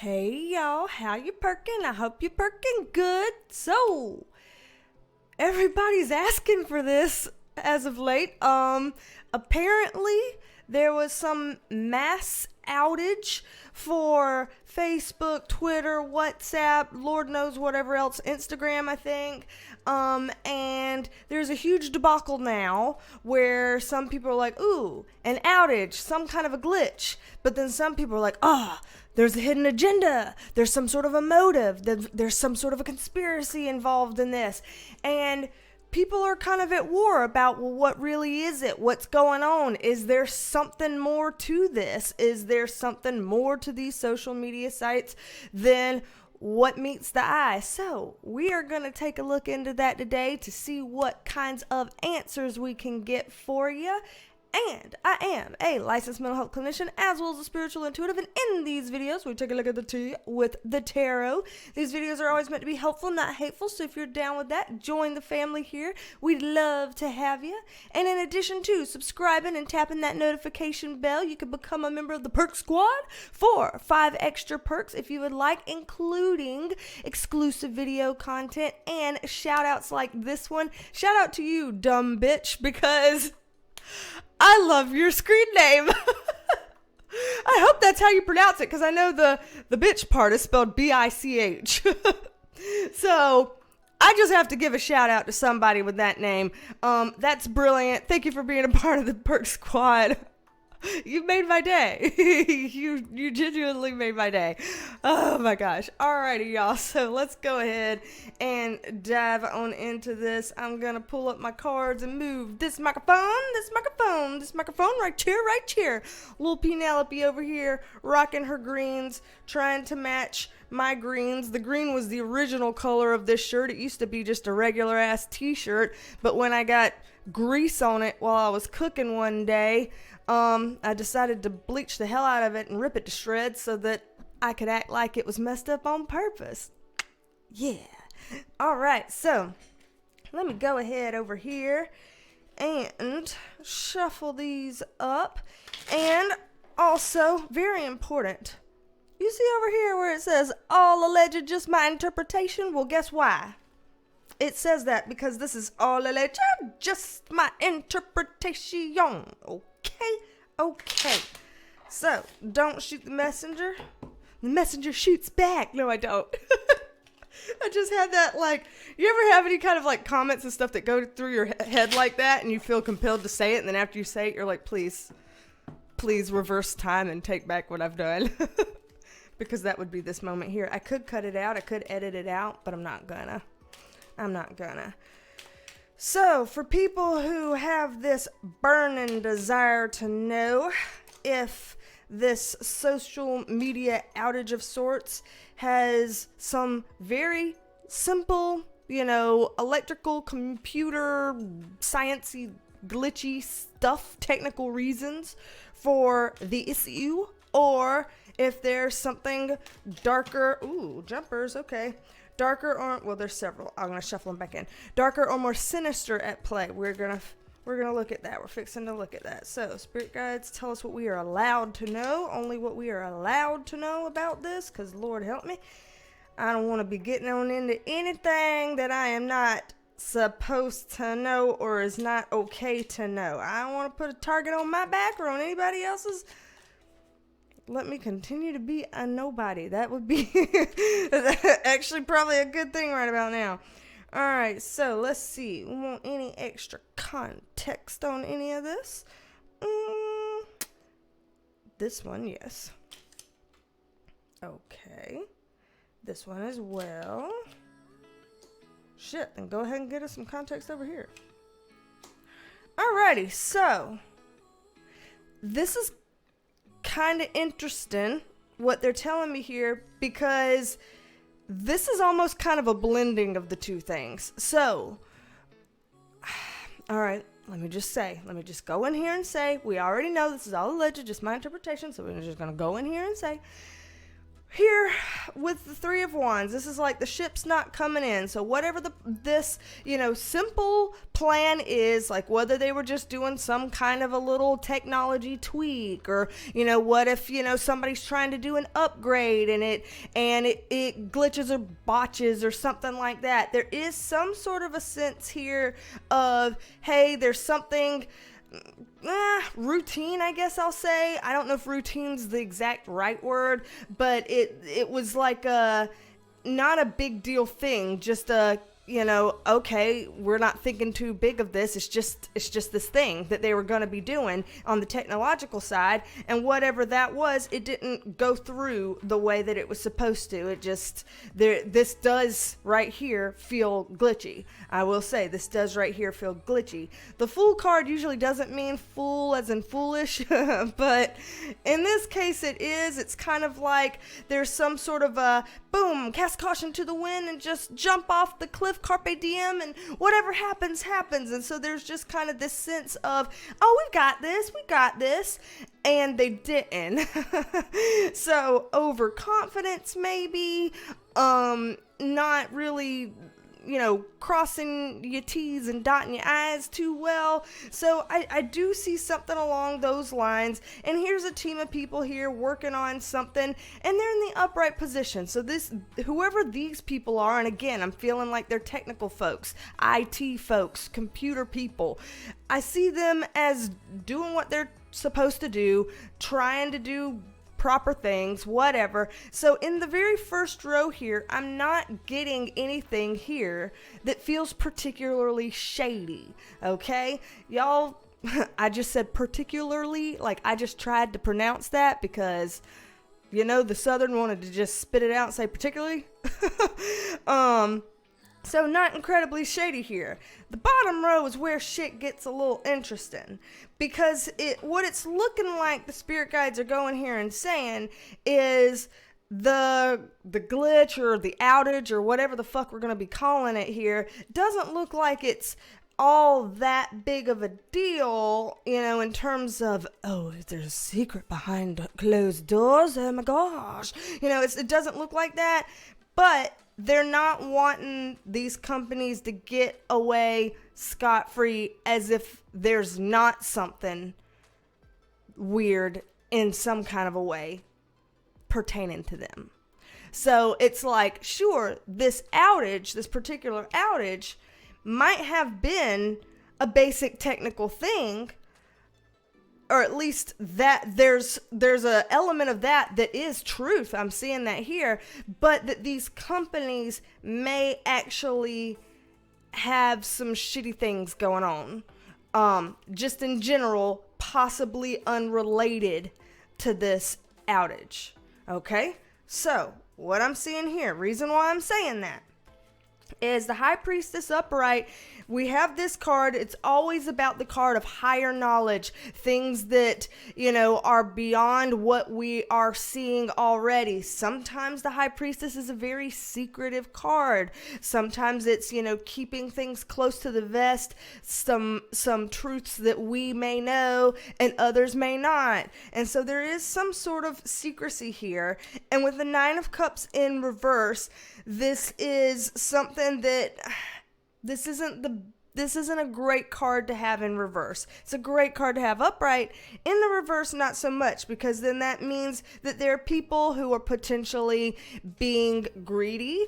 Hey y'all, how you perking? I hope you're perking good. So, everybody's asking for this as of late. Apparently there was some mass outage for Facebook, Twitter, WhatsApp, Lord knows whatever else, Instagram, I think. And there's a huge debacle now where some people are like, ooh, an outage, some kind of a glitch. But then some people are like, there's a hidden agenda. There's some sort of a motive. There's some sort of a conspiracy involved in this. And people are kind of at war about, well, what really is it? What's going on? Is there something more to this? Is there something more to these social media sites than what meets the eye? So we are going to take a look into that today to see what kinds of answers we can get for you. And I am a licensed mental health clinician as well as a spiritual intuitive. And in these videos, we take a look at the tea with the tarot. These videos are always meant to be helpful, not hateful. So if you're down with that, join the family here. We'd love to have you. And in addition to subscribing and tapping that notification bell, you can become a member of the Perk Squad for 5 extra perks if you would like, including exclusive video content and shout outs like this one. Shout out to you, dumb bitch, because I love your screen name. I hope that's how you pronounce it, because I know the bitch part is spelled B-I-C-H. So I just have to give a shout out to somebody with that name. That's brilliant. Thank you for being a part of the Perk Squad. You made my day. You genuinely made my day. Oh my gosh. Alrighty, y'all. So let's go ahead and dive on into this. I'm going to pull up my cards and move this microphone right here. Little Penelope over here rocking her greens, trying to match my greens. The green was the original color of this shirt. It used to be just a regular ass t-shirt, but when I got grease on it while I was cooking one day, I decided to bleach the hell out of it and rip it to shreds so that I could act like it was messed up on purpose. Yeah. All right, so let me go ahead over here and shuffle these up. And also, very important, you see over here where it says, all alleged, just my interpretation? Well, guess why? It says that because this is all alleged, just my interpretation. Okay. So, don't shoot the messenger. The messenger shoots back. No, I don't. I just had that, like, you ever have any kind of, like, comments and stuff that go through your head like that, and you feel compelled to say it, and then after you say it, you're like, please reverse time and take back what I've done. Because that would be this moment here. I could cut it out. I could edit it out, but I'm not gonna. So, for people who have this burning desire to know if this social media outage of sorts has some very simple, electrical, computer, sciencey, glitchy stuff, technical reasons for the issue, or if there's something darker, jumpers, okay. Darker or, well, there's several. I'm going to shuffle them back in. Darker or more sinister at play. We're going to look at that. We're fixing to look at that. So, spirit guides, tell us what we are allowed to know. Only what we are allowed to know about this, because Lord help me, I don't want to be getting on into anything that I am not supposed to know or is not okay to know. I don't want to put a target on my back or on anybody else's. Let me continue to be a nobody. That would be actually probably a good thing right about now. All right, so let's see. We want any extra context on any of this? This one, yes. Okay. This one as well. Shit, then go ahead and get us some context over here. Alrighty, so this is kind of interesting what they're telling me here, because this is almost kind of a blending of the two things. So, all right, let me just go in here and say, we already know this is all alleged, just my interpretation, so we're just going to go in here and say, here with the Three of Wands, this is like the ship's not coming in. So whatever this simple plan is, like whether they were just doing some kind of a little technology tweak, or what if somebody's trying to do an upgrade and it glitches or botches or something like that. There is some sort of a sense here of, hey, there's something routine, I guess I'll say. I don't know if routine's the exact right word, but it was like not a big deal thing, just okay, we're not thinking too big of this. It's just this thing that they were going to be doing on the technological side, and whatever that was, it didn't go through the way that it was supposed to. It just, this does right here feel glitchy. I will say this does right here feel glitchy. The Fool card usually doesn't mean fool as in foolish, but in this case it is. It's kind of like there's some sort of a boom, cast caution to the wind and just jump off the cliff, carpe diem, and whatever happens, happens. And so there's just kind of this sense of, oh, we got this, and they didn't. So overconfidence maybe, not really crossing your T's and dotting your I's too well. So I do see something along those lines. And here's a team of people here working on something, and they're in the upright position. So whoever these people are, and again, I'm feeling like they're technical folks, IT folks, computer people. I see them as doing what they're supposed to do, trying to do proper things, whatever. So in the very first row here, I'm not getting anything here that feels particularly shady, okay? Y'all, I just said particularly, like I just tried to pronounce that because, the Southern wanted to just spit it out and say particularly. So not incredibly shady here. The bottom row is where shit gets a little interesting, because what it's looking like the spirit guides are going here and saying is the glitch or the outage or whatever the fuck we're going to be calling it here doesn't look like it's all that big of a deal, in terms of, oh, there's a secret behind closed doors, oh my gosh. It doesn't look like that, but they're not wanting these companies to get away scot-free as if there's not something weird in some kind of a way pertaining to them. So it's like, sure, this particular outage might have been a basic technical thing, or at least that there's a element of that is truth. I'm seeing that here, but that these companies may actually have some shitty things going on, just in general, possibly unrelated to this outage. Okay, so what I'm seeing here, reason why I'm saying that, is the High Priestess upright. We have this card. It's always about the card of higher knowledge, things that, are beyond what we are seeing already. Sometimes the High Priestess is a very secretive card. Sometimes it's, keeping things close to the vest, some truths that we may know and others may not. And so there is some sort of secrecy here. And with the Nine of Cups in reverse, this is something that this isn't a great card to have in reverse. It's a great card to have upright. In the reverse, not so much, because then that means that there are people who are potentially being greedy,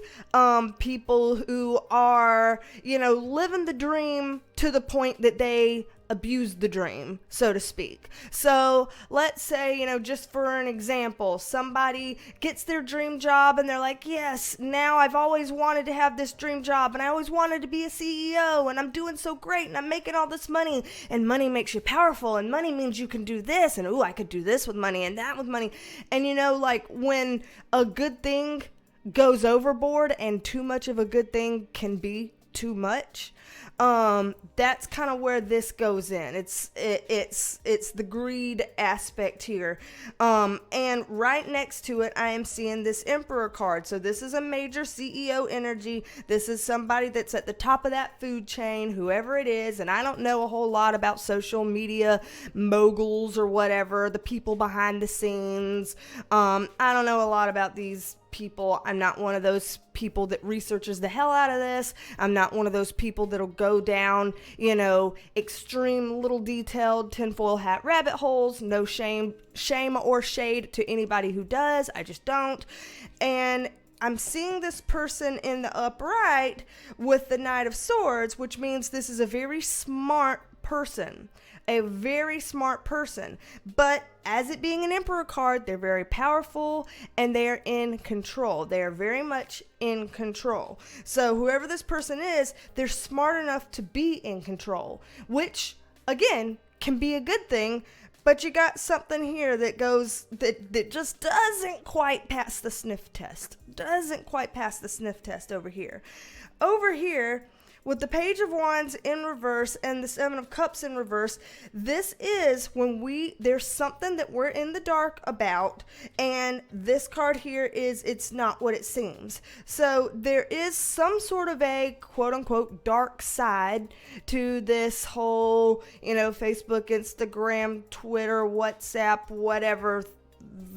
people who are, living the dream to the point that they abuse the dream, so to speak. So let's say, just for an example, somebody gets their dream job and they're like, yes, now I've always wanted to have this dream job and I always wanted to be a CEO and I'm doing so great and I'm making all this money, and money makes you powerful and money means you can do this, and I could do this with money and that with money. And like when a good thing goes overboard, and too much of a good thing can be too much. That's kind of where this goes in. It's the greed aspect here. And right next to it, I am seeing this Emperor card. So this is a major CEO energy. This is somebody that's at the top of that food chain, whoever it is. And I don't know a whole lot about social media moguls or whatever, the people behind the scenes. I don't know a lot about these people. I'm not one of those people that researches the hell out of this. I'm not one of those people that'll go down, extreme little detailed tinfoil hat rabbit holes. No shame or shade to anybody who does. I just don't. And I'm seeing this person in the upright with the Knight of Swords, which means this is a very smart person. A very smart person. But as it being an Emperor card, they're very powerful and they're in control. They are very much in control. So whoever this person is, they're smart enough to be in control, which again can be a good thing. But you got something here that goes, that just doesn't quite pass the sniff test. Doesn't quite pass the sniff test over here. Over here, with the Page of Wands in reverse and the Seven of Cups in reverse, this is when there's something that we're in the dark about, and this card here is, it's not what it seems. So there is some sort of a quote-unquote dark side to this whole, Facebook, Instagram, Twitter, WhatsApp, whatever,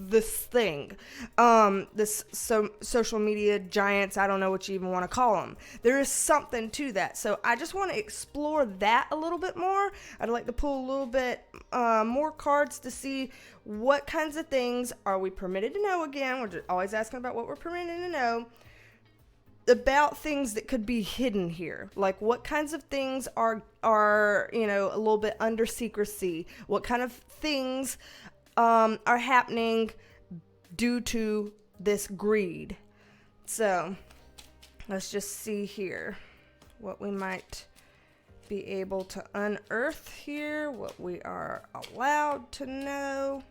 this thing, social media giants, I don't know what you even want to call them. There is something to that. So I just want to explore that a little bit more. I'd like to pull a little bit more cards to see what kinds of things are we permitted to know. Again, we're just always asking about what we're permitted to know. About things that could be hidden here. Like what kinds of things are a little bit under secrecy. What kind of things are happening due to this greed. So let's just see here what we might be able to unearth here, what we are allowed to know.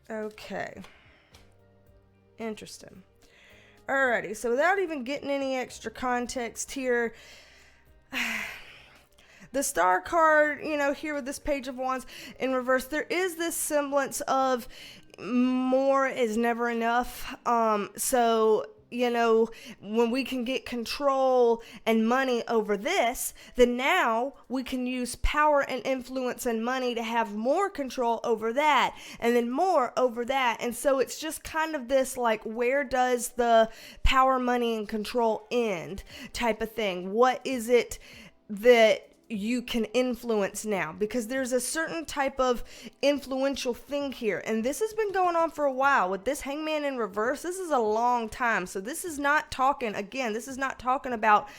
Okay. Interesting. Alrighty, so without even getting any extra context here, the Star card, here with this Page of Wands in reverse, there is this semblance of more is never enough. So, when we can get control and money over this, then now we can use power and influence and money to have more control over that, and then more over that. And so it's just kind of this, like, where does the power, money, and control end type of thing? What is it that you can influence now? Because there's a certain type of influential thing here, and this has been going on for a while with this Hangman in reverse. This is a long time. So this is not talking about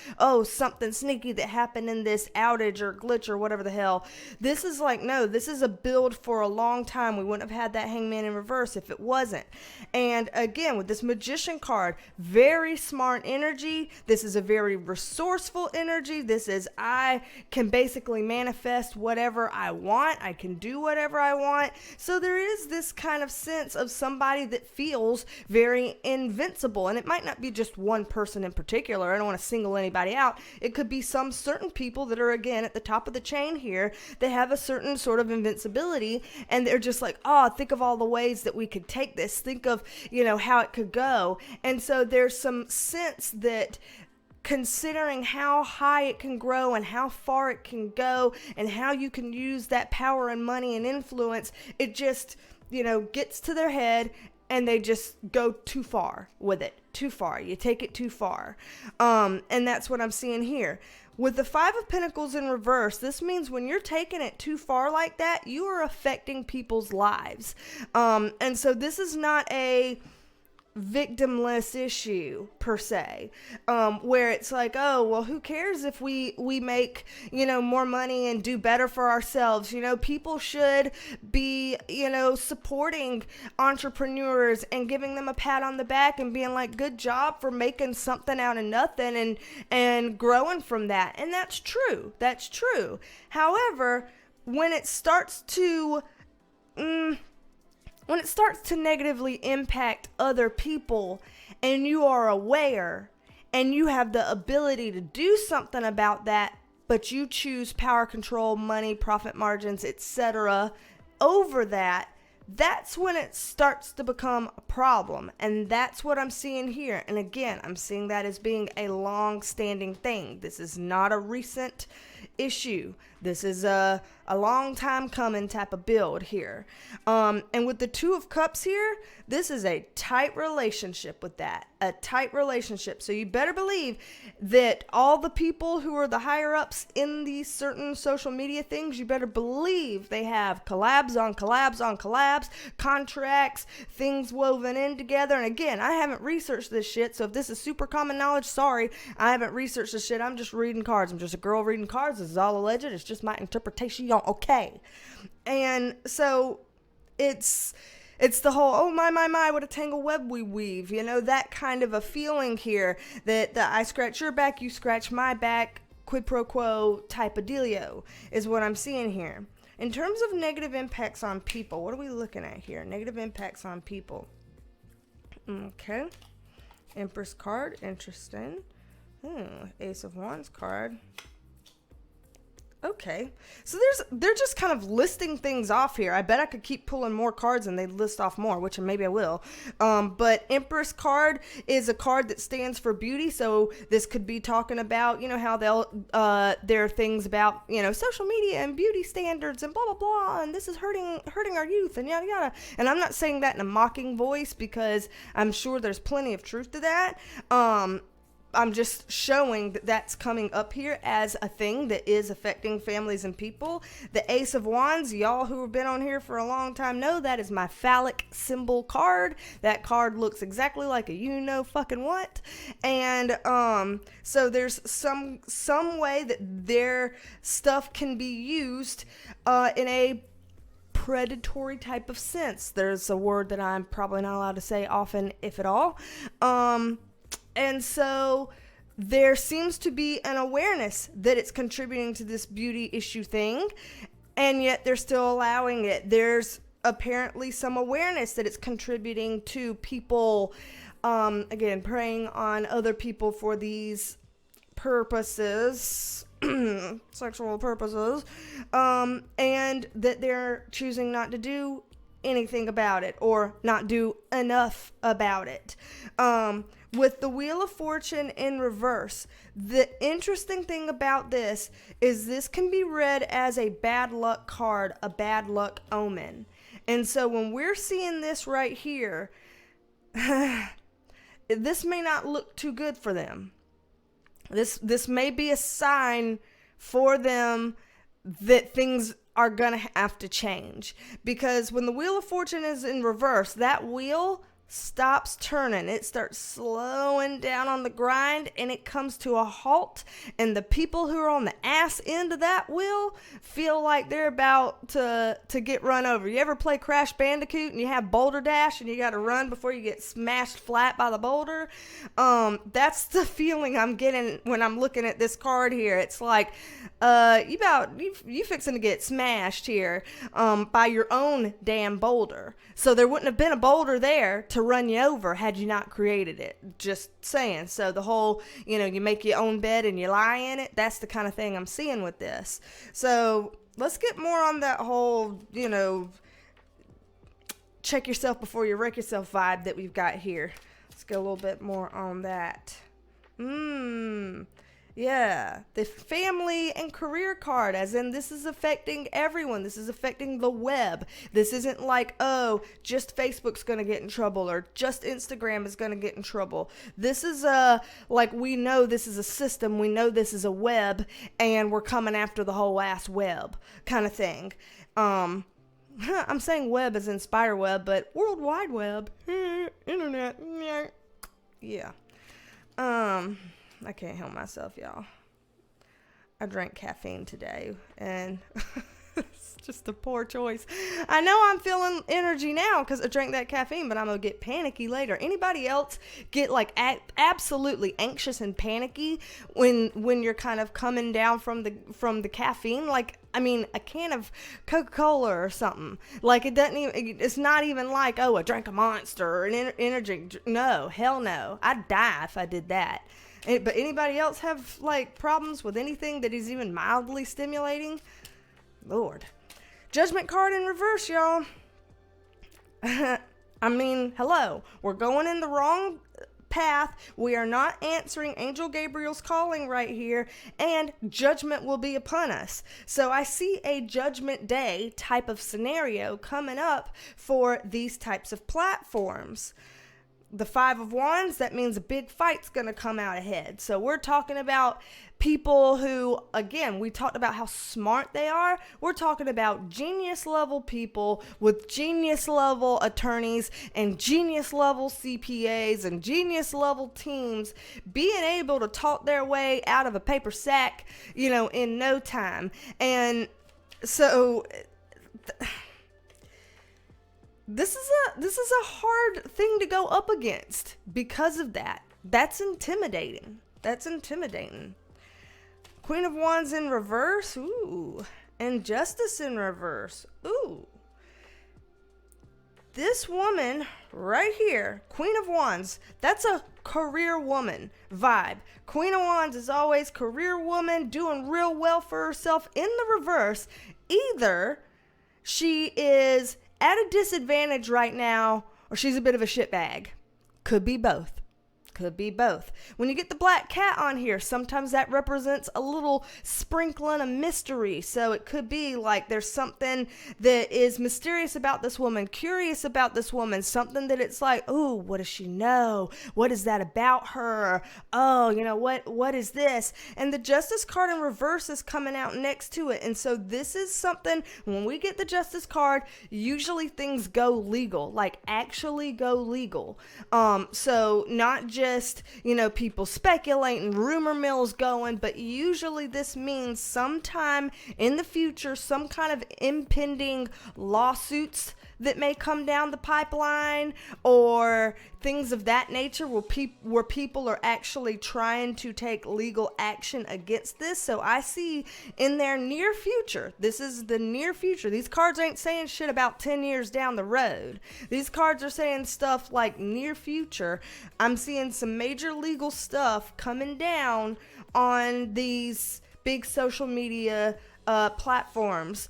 something sneaky that happened in this outage or glitch or whatever the hell. This is like, no, this is a build for a long time. We wouldn't have had that Hangman in reverse if it wasn't. And again, with this Magician card, very smart energy. This is a very resourceful energy. This is, I can basically manifest whatever I want. I can do whatever I want. So there is this kind of sense of somebody that feels very invincible. And it might not be just one person in particular. I don't want to single anybody out. It could be some certain people that are, again, at the top of the chain here. They have a certain sort of invincibility, and they're just like, think of all the ways that we could take this. Think of, how it could go. And so there's some sense that, considering how high it can grow and how far it can go and how you can use that power and money and influence, it just, gets to their head and they just go too far with it. Too far. You take it too far. And that's what I'm seeing here. With the Five of Pentacles in reverse, this means when you're taking it too far like that, you are affecting people's lives. And so this is not a victimless issue per se, where it's like, who cares if we make more money and do better for ourselves. People should be supporting entrepreneurs and giving them a pat on the back and being like, good job for making something out of nothing and growing from that. And that's true. However, when it starts to negatively impact other people and you are aware and you have the ability to do something about that, but you choose power, control, money, profit margins, etc. over that, that's when it starts to become a problem. And that's what I'm seeing here. And again, I'm seeing that as being a long-standing thing. This is not a recent issue. This is a long time coming type of build here. And with the Two of Cups here, this is a tight relationship with that. A tight relationship. So you better believe that all the people who are the higher ups in these certain social media things, you better believe they have collabs on collabs on collabs, contracts, things woven in together. And again, I haven't researched this shit. So if this is super common knowledge, sorry, I haven't researched this shit. I'm just reading cards. I'm just a girl reading cards. This is all alleged. It's just my interpretation. Okay. And so it's the whole, oh my, what a tangled web we weave, that kind of a feeling here, that I scratch your back, you scratch my back, quid pro quo type of dealio is what I'm seeing here. In terms of negative impacts on people, what are we looking at here? Negative impacts on people. Okay. Empress card, interesting. Ace of Wands card. Okay, so they're just kind of listing things off here. I bet I could keep pulling more cards and they list off more, which maybe I will. But Empress card is a card that stands for beauty. So this could be talking about, how there are things about, social media and beauty standards and blah, blah, blah. And this is hurting our youth and yada, yada. And I'm not saying that in a mocking voice because I'm sure there's plenty of truth to that. I'm just showing that that's coming up here as a thing that is affecting families and people. The Ace of Wands, y'all who have been on here for a long time know that is my phallic symbol card. That card looks exactly like a fucking what. And so there's some way that their stuff can be used in a predatory type of sense. There's a word that I'm probably not allowed to say often, if at all. And so there seems to be an awareness that it's contributing to this beauty issue thing, and yet they're still allowing it. There's apparently some awareness that it's contributing to people, again, preying on other people for these purposes, sexual purposes, and that they're choosing not to do anything about it or not do enough about it. With the Wheel of Fortune in reverse, the interesting thing about this is this can be read as a bad luck card, a bad luck omen. And so when we're seeing this right here, this may not look too good for them. This may be a sign for them that things are going to have to change. Because when the Wheel of Fortune is in reverse, that wheel stops turning. It starts slowing down on the grind and it comes to a halt, and the people who are on the ass end of that wheel feel like they're about to get run over. You ever play Crash Bandicoot and you have Boulder Dash and you got to run before you get smashed flat by the boulder? That's the feeling I'm getting when I'm looking at this card here. It's like you fixing to get smashed here by your own damn boulder. So there wouldn't have been a boulder there to run you over had you not created it. Just saying. So the whole, you make your own bed and you lie in it. That's the kind of thing I'm seeing with this. So let's get more on that whole, check yourself before you wreck yourself vibe that we've got here. Let's go a little bit more on that. Yeah, the family and career card, as in this is affecting everyone. This is affecting the web. This isn't like, oh, just Facebook's going to get in trouble or just Instagram is going to get in trouble. This is like we know this is a system. We know this is a web and we're coming after the whole ass web kind of thing. I'm saying web as in spider web, but World Wide Web, internet, yeah. I can't help myself, y'all. I drank caffeine today, and it's just a poor choice. I know I'm feeling energy now because I drank that caffeine, but I'm going to get panicky later. Anybody else get like absolutely anxious and panicky when you're kind of coming down from the caffeine? Like, I mean, a can of Coca-Cola or something. Like, it's not even like, oh, I drank a Monster or an energy. No, hell no. I'd die if I did that. But anybody else have like problems with anything that is even mildly stimulating? Lord. Judgment card in reverse, y'all. I mean, hello. We're going in the wrong path. We are not answering Angel Gabriel's calling right here, and judgment will be upon us. So I see a judgment day type of scenario coming up for these types of platforms. The Five of Wands, that means a big fight's going to come out ahead. So we're talking about people who, again, we talked about how smart they are. We're talking about genius level people with genius level attorneys and genius level CPAs and genius level teams being able to talk their way out of a paper sack, in no time. And so This is a hard thing to go up against because of that. That's intimidating. Queen of Wands in reverse. Ooh. And Justice in reverse. Ooh. This woman right here, Queen of Wands, that's a career woman vibe. Queen of Wands is always career woman, doing real well for herself. In the reverse, either she is at a disadvantage right now, or she's a bit of a shitbag. Could be both. When you get the black cat on here, sometimes that represents a little sprinkling of mystery. So it could be like there's something that is mysterious about this woman, curious about this woman, something that it's like, oh, what does she know? What is that about her? Oh, what is this? And the Justice card in reverse is coming out next to it. And so this is something, when we get the Justice card, usually things go legal, like actually go legal. So not just, people speculating, rumor mills going, but usually this means sometime in the future, some kind of impending lawsuits that may come down the pipeline, or things of that nature where people are actually trying to take legal action against this. So I see in their near future, this is the near future. These cards ain't saying shit about 10 years down the road. These cards are saying stuff like near future. I'm seeing some major legal stuff coming down on these big social media platforms.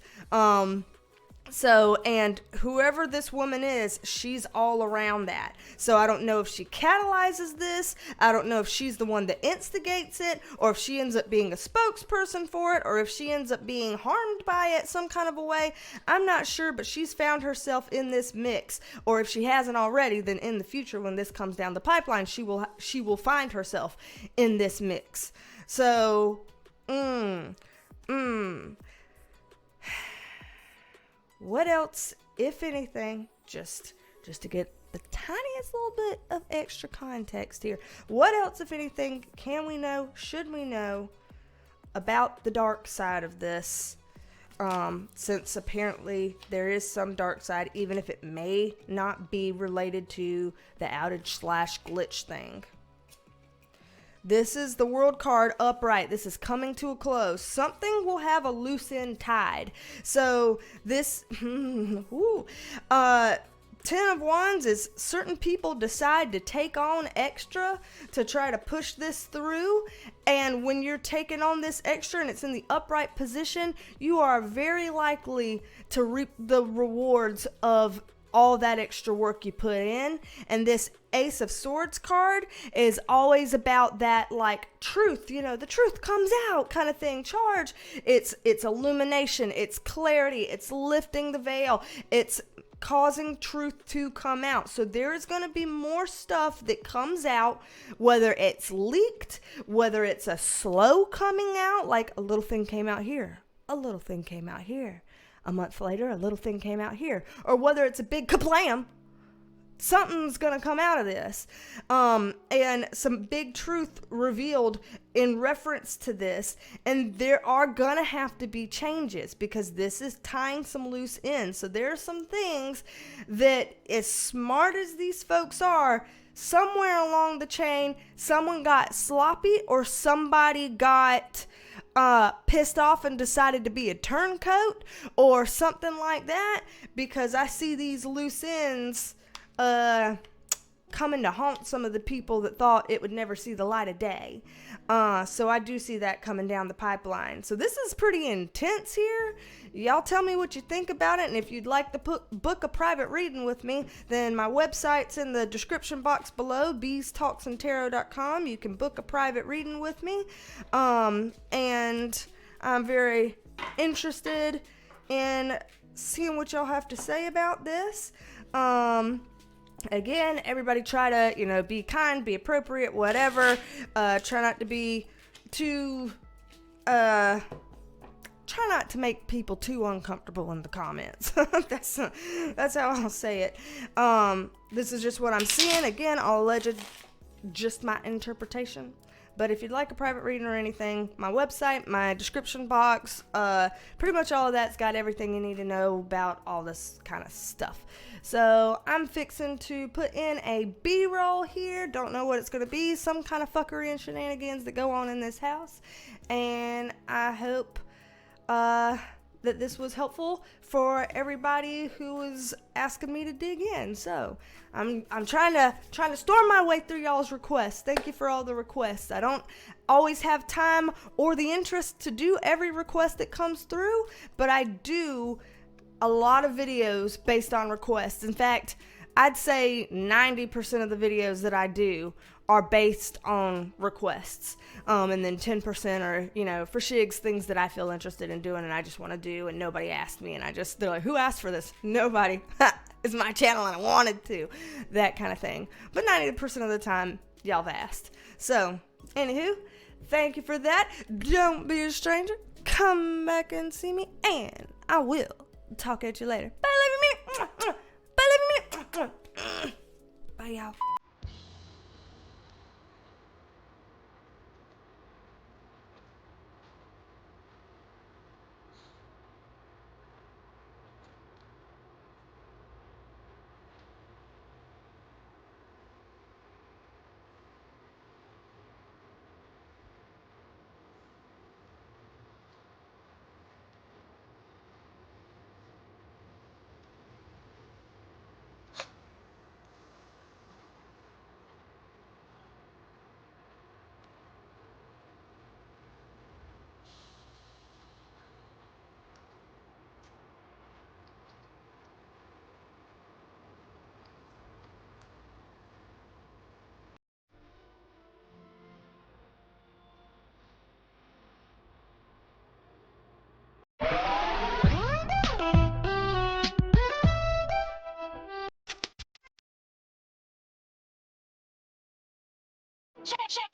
So, and whoever this woman is, she's all around that. So I don't know if she catalyzes this. I don't know if she's the one that instigates it, or if she ends up being a spokesperson for it, or if she ends up being harmed by it some kind of a way. I'm not sure, but she's found herself in this mix. Or if she hasn't already, then in the future when this comes down the pipeline, she will find herself in this mix. So, what else, if anything, just to get the tiniest little bit of extra context here, what else, if anything, can we know, should we know about the dark side of this? Since apparently there is some dark side, even if it may not be related to the outage/glitch thing. This is the World card upright. This is coming to a close. Something will have a loose end tied. So this, 10 of Wands is certain people decide to take on extra to try to push this through. And when you're taking on this extra and it's in the upright position, you are very likely to reap the rewards of all that extra work you put in. And this Ace of Swords card is always about that, like, truth, the truth comes out kind of thing. Charge. It's illumination, it's clarity, it's lifting the veil, it's causing truth to come out. So there is going to be more stuff that comes out, whether it's leaked, whether it's a slow coming out, like a little thing came out here, a little thing came out here. A month later, a little thing came out here. Or whether it's a big kablam, something's going to come out of this. And some big truth revealed in reference to this. And there are going to have to be changes because this is tying some loose ends. So there are some things that, as smart as these folks are, somewhere along the chain, someone got sloppy or somebody got pissed off and decided to be a turncoat or something like that, because I see these loose ends coming to haunt some of the people that thought it would never see the light of day. So I do see that coming down the pipeline. So this is pretty intense here. Y'all tell me what you think about it, and if you'd like to book a private reading with me, then my website's in the description box below, BeasTalksAndTarot.com. You can book a private reading with me, and I'm very interested in seeing what y'all have to say about this. Again, everybody try to, be kind, be appropriate, whatever. Try not to be too, try not to make people too uncomfortable in the comments. That's how I'll say it. This is just what I'm seeing. Again, all alleged, just my interpretation. But if you'd like a private reading or anything, my website, my description box, pretty much all of that's got everything you need to know about all this kind of stuff. So I'm fixing to put in a B-roll here. Don't know what it's going to be. Some kind of fuckery and shenanigans that go on in this house. And I hope that this was helpful for everybody who was asking me to dig in. So I'm trying to storm my way through y'all's requests. Thank you for all the requests. I don't always have time or the interest to do every request that comes through, but I do a lot of videos based on requests. In fact, I'd say 90% of the videos that I do are based on requests. And then 10% are, for shigs, things that I feel interested in doing and I just want to do and nobody asked me and they're like, who asked for this? Nobody. It's my channel and I wanted to. That kind of thing. But 90% of the time, y'all have asked. So, anywho, thank you for that. Don't be a stranger. Come back and see me and I will talk at you later. Bye, love you, minute. Bye, love you, minute. Bye, y'all. Check.